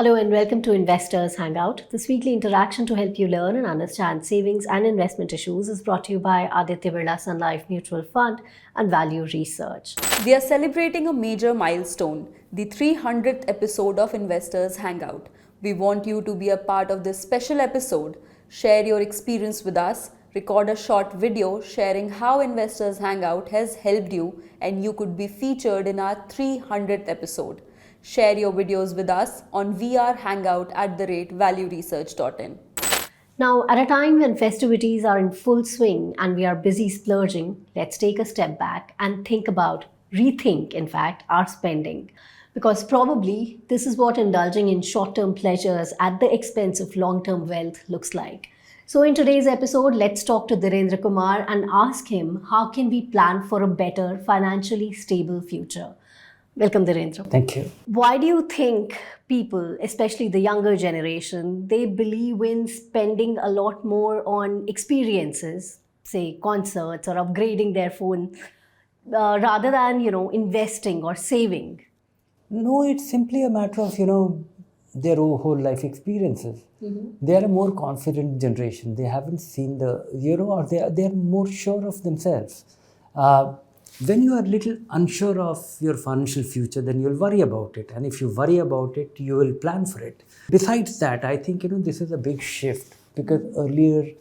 Hello and welcome to Investors Hangout. This weekly interaction to help you learn and understand savings and investment issues is brought to you by 𝗖𝗵𝗽𝗀 Sun Life Mutual Fund and Value Research. We are celebrating a major milestone, the 300th episode of Investors Hangout. We want you to be a part of this special episode. Share your experience with us, record a short video sharing how Investors Hangout has helped you, and you could be featured in our 300th episode. Share your videos with us on vrhangout@valueresearch.in. Now, at a time when festivities are in full swing and we are busy splurging, let's take a step back and rethink, in fact, our spending. Because probably this is what indulging in short-term pleasures at the expense of long-term wealth looks like. So in today's episode, let's talk to Dhirendra Kumar and ask him how can we plan for a better, financially stable future. Welcome, Dhirendra. Thank you. Why do you think people, especially the younger generation, they believe in spending a lot more on experiences, say concerts or upgrading their phone, rather than, investing or saving? No, it's simply a matter of, their whole life experiences. Mm-hmm. They are a more confident generation. They haven't seen or they're more sure of themselves. When you are a little unsure of your financial future, then you'll worry about it. And if you worry about it, you will plan for it. Besides that, I think, this is a big shift because earlier,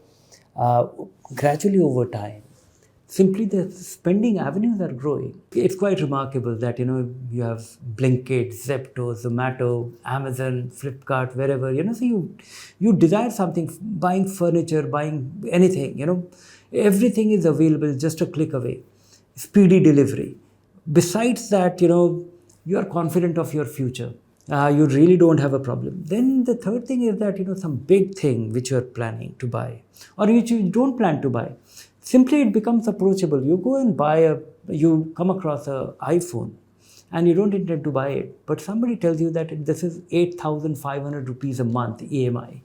gradually over time, simply the spending avenues are growing. It's quite remarkable that, you have Blinkit, Zepto, Zomato, Amazon, Flipkart, wherever, so you desire something, buying furniture, buying anything, everything is available just a click away. Speedy delivery. Besides that, you are confident of your future. You really don't have a problem. Then the third thing is that, some big thing which you are planning to buy or which you don't plan to buy. Simply it becomes approachable. You go and you come across an iPhone and you don't intend to buy it. But somebody tells you that this is 8,500 rupees a month EMI.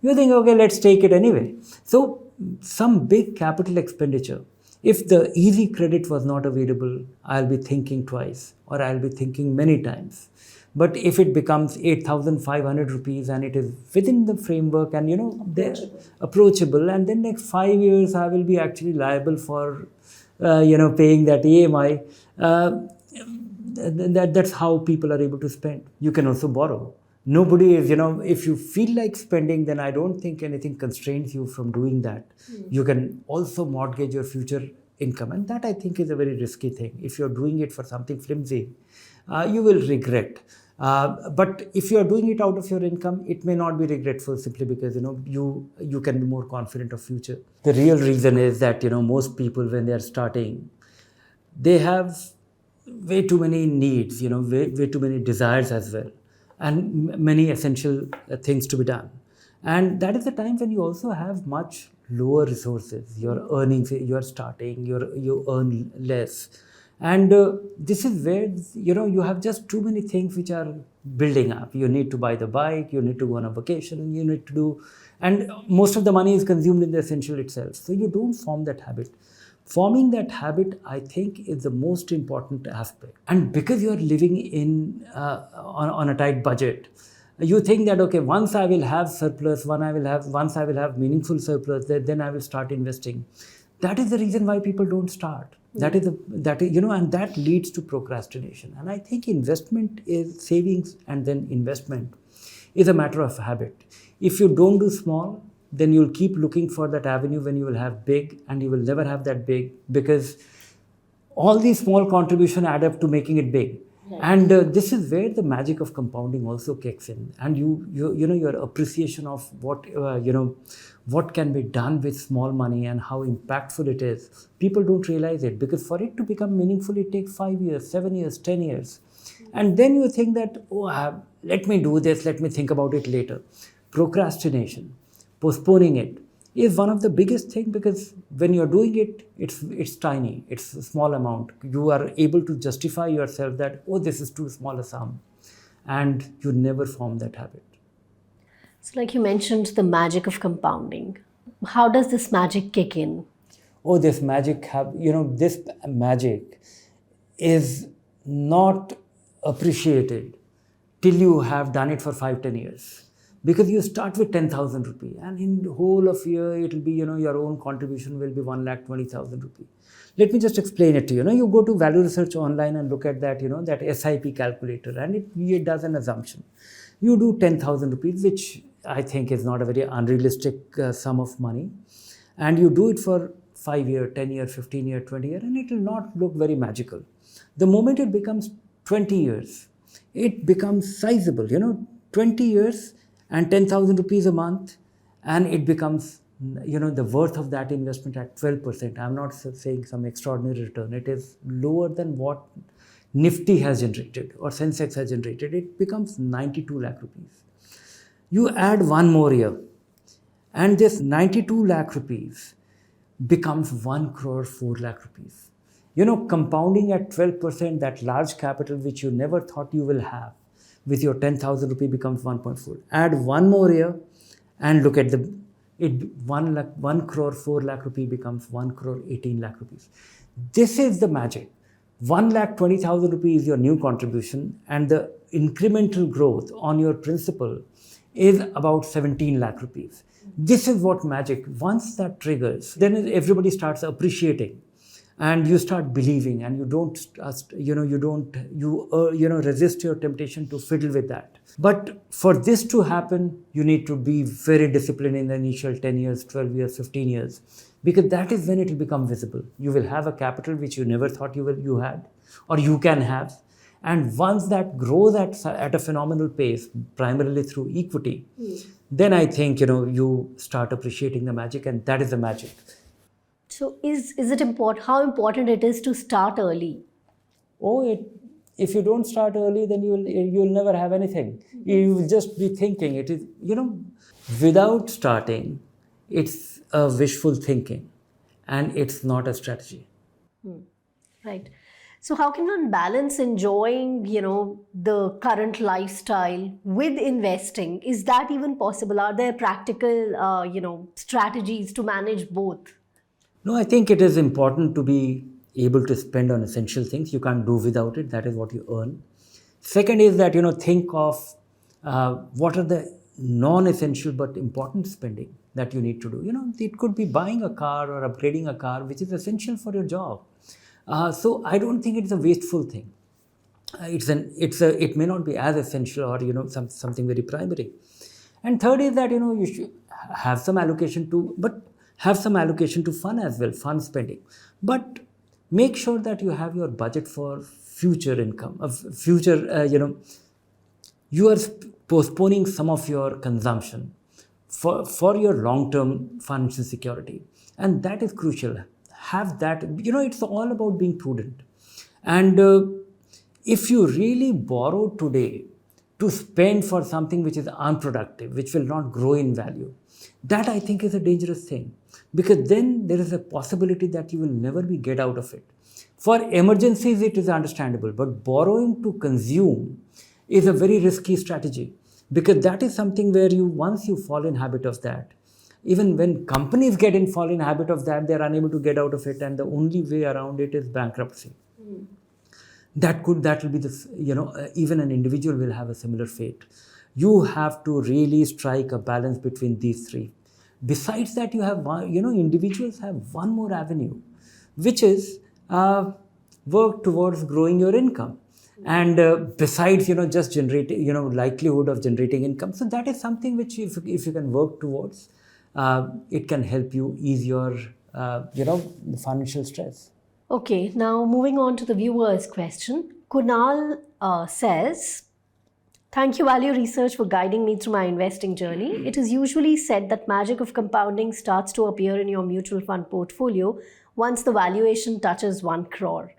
You think, okay, let's take it anyway. So some big capital expenditure. If the easy credit was not available, I'll be thinking twice or I'll be thinking many times. But if it becomes 8,500 rupees and it is within the framework and, they're approachable, and then next 5 years I will be actually liable for, paying that EMI. That's how people are able to spend. You can also borrow. Nobody is, if you feel like spending, then I don't think anything constrains you from doing that. You can also mortgage your future income. And that I think is a very risky thing. If you're doing it for something flimsy, you will regret. But if you're doing it out of your income, it may not be regretful simply because, you can be more confident of future. The real reason is that, most people when they're starting, they have way too many needs, way too many desires as well. And many essential things to be done. And that is the time when you also have much lower resources. Your earnings, you are starting, you earn less. And this is where, you have just too many things which are building up. You need to buy the bike, you need to go on a vacation, you need to do, and most of the money is consumed in the essential itself. So you don't form that habit. Forming that habit, I think, is the most important aspect. And because you are living on a tight budget, you think that, okay, once I will have surplus, once I will have meaningful surplus, then I will start investing. That is the reason why people don't start. And that leads to procrastination. And I think savings and then investment is a matter of habit. If you don't do small, then you'll keep looking for that avenue when you will have big, and you will never have that big because all these small contributions add up to making it big. Right. And this is where the magic of compounding also kicks in, and your appreciation of what can be done with small money and how impactful it is. People don't realize it because for it to become meaningful, it takes 5 years, 7 years, 10 years. And then you think that, let me do this, let me think about it later. Procrastination. Postponing it is one of the biggest things because when you're doing it, it's tiny, it's a small amount. You are able to justify yourself that, this is too small a sum, and you never form that habit. So like you mentioned, the magic of compounding. How does this magic kick in? This magic, this magic is not appreciated till you have done it for 5-10 years. Because you start with 10,000 rupee, and in the whole of year, it will be, your own contribution will be 1,20,000 rupee. Let me just explain it to you. You go to Value Research online and look at that, that SIP calculator, and it does an assumption. You do 10,000 rupees, which I think is not a very unrealistic sum of money. And you do it for 5 year, 10 year, 15 year, 20 year, and it will not look very magical. The moment it becomes 20 years, it becomes sizable, 20 years and 10,000 rupees a month, and it becomes, the worth of that investment at 12%. I'm not saying some extraordinary return. It is lower than what Nifty has generated or Sensex has generated. It becomes 92 lakh rupees. You add one more year, and this 92 lakh rupees becomes 1 crore 4 lakh rupees. Compounding at 12%, that large capital which you never thought you will have with your 10,000 rupee becomes 1.4. Add one more year and look at 1 crore 4 lakh rupee becomes 1 crore 18 lakh rupees. This is the magic. 1,20,000 rupees is your new contribution, and the incremental growth on your principal is about 17 lakh rupees. This is what magic, once that triggers, then everybody starts appreciating, and you start believing, and you don't resist your temptation to fiddle with that. But for this to happen, you need to be very disciplined in the initial 10 years, 12 years, 15 years, because that is when it will become visible. You will have a capital which you never thought you had, or you can have. And once that grows at a phenomenal pace, primarily through equity, then I think, you start appreciating the magic, and that is the magic. So is it important, how important it is to start early? If you don't start early, then you'll never have anything. You will just be thinking. It is, without starting, it's a wishful thinking, and it's not a strategy. Right. So how can one balance enjoying, the current lifestyle with investing? Is that even possible? Are there practical, strategies to manage both? No, I think it is important to be able to spend on essential things. You can't do without it. That is what you earn. Second is that, think of what are the non-essential but important spending that you need to do. It could be buying a car or upgrading a car, which is essential for your job. So I don't think it's a wasteful thing. It may not be as essential or, something very primary. And third is that, you should have some allocation to fun as well, fun spending. But make sure that you have your budget for future income, you are postponing some of your consumption for your long-term financial security. And that is crucial. Have that, it's all about being prudent. And if you really borrow today to spend for something which is unproductive, which will not grow in value, that I think is a dangerous thing, because then there is a possibility that you will never get out of it. For emergencies, it is understandable, but borrowing to consume is a very risky strategy, because that is something where once you fall in habit of that, even when companies fall in habit of that, they are unable to get out of it, and the only way around it is bankruptcy. That will be even an individual will have a similar fate. You have to really strike a balance between these three. Besides that, you have individuals have one more avenue, which is work towards growing your income. And besides, just generating, likelihood of generating income. So that is something which if you can work towards, it can help you ease your, financial stress. Okay, now moving on to the viewer's question. Kunal says, thank you, Value Research, for guiding me through my investing journey. It is usually said that magic of compounding starts to appear in your mutual fund portfolio once the valuation touches 1 crore.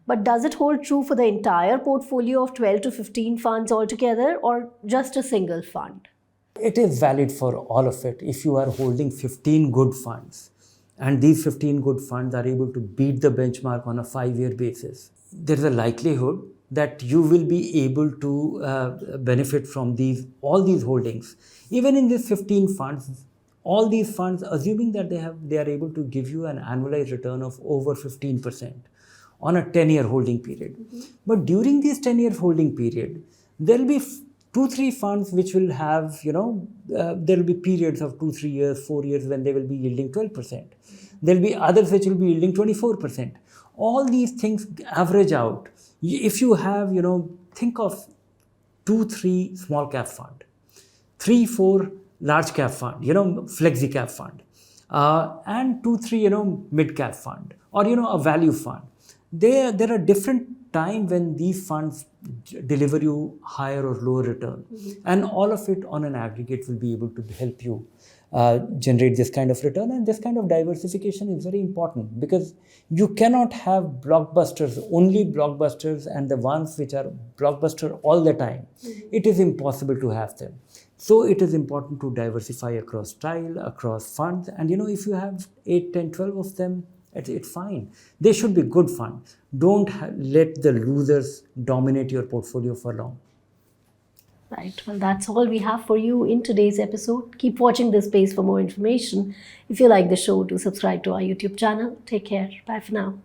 But does it hold true for the entire portfolio of 12 to 15 funds altogether, or just a single fund? It is valid for all of it. If you are holding 15 good funds, and these 15 good funds are able to beat the benchmark on a 5-year basis, there is a likelihood that you will be able to benefit from all these holdings. Even in these 15 funds, all these funds, assuming that they are able to give you an annualized return of over 15% on a 10-year holding period. But during this 10-year holding period, There will be 2-3 funds which will have, there will be periods of 2-3 years, 4 years when they will be yielding 12%. There will be others which will be yielding 24%. All these things average out. If you have, think of 2-3 small cap fund, 3-4 large cap fund, flexi cap fund, and 2-3, mid cap fund, or, a value fund. There are different times when these funds deliver you higher or lower return. And all of it on an aggregate will be able to help you generate this kind of return. And this kind of diversification is very important, because you cannot have blockbusters, only blockbusters, and the ones which are blockbuster all the time. It is impossible to have them. So it is important to diversify across style, across funds. And if you have 8, 10, 12 of them, it's fine. They should be good funds. Don't let the losers dominate your portfolio for long. Right. Well, that's all we have for you in today's episode. Keep watching this space for more information. If you like the show, do subscribe to our YouTube channel. Take care. Bye for now.